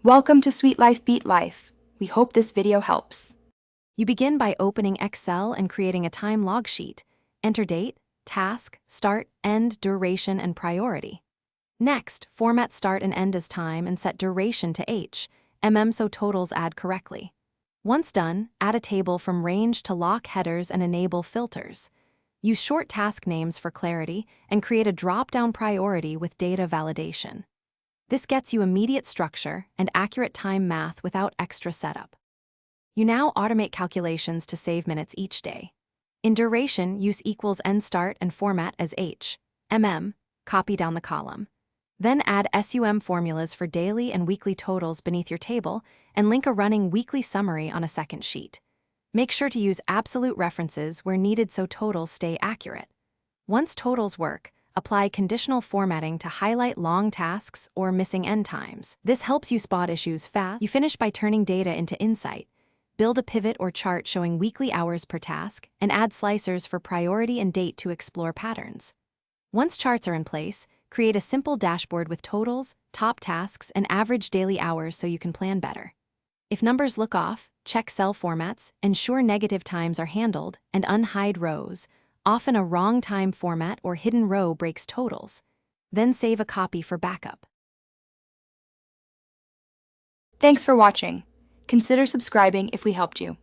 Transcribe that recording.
Welcome to Sweet Life Beat Life. We hope this video helps. You begin by opening Excel and creating a time log sheet. Enter date, task, start, end, duration, and priority. Next, format start and end as time and set duration to H/mm so totals add correctly. Once done, add a table from range to lock headers and enable filters. Use short task names for clarity and create a drop-down priority with data validation. This gets you immediate structure and accurate time math without extra setup. You now automate calculations to save minutes each day. In duration, use equals end start and format as H/mm, copy down the column. Then add SUM formulas for daily and weekly totals beneath your table and link a running weekly summary on a second sheet. Make sure to use absolute references where needed so totals stay accurate. Once totals work, apply conditional formatting to highlight long tasks or missing end times. This helps you spot issues fast. You finish by turning data into insight. Build a pivot or chart showing weekly hours per task, and add slicers for priority and date to explore patterns. Once charts are in place, create a simple dashboard with totals, top tasks, and average daily hours so you can plan better. If numbers look off, check cell formats, ensure negative times are handled, and unhide rows. Often a wrong time format or hidden row breaks totals. Then save a copy for backup. Thanks for watching. Consider subscribing if we helped you.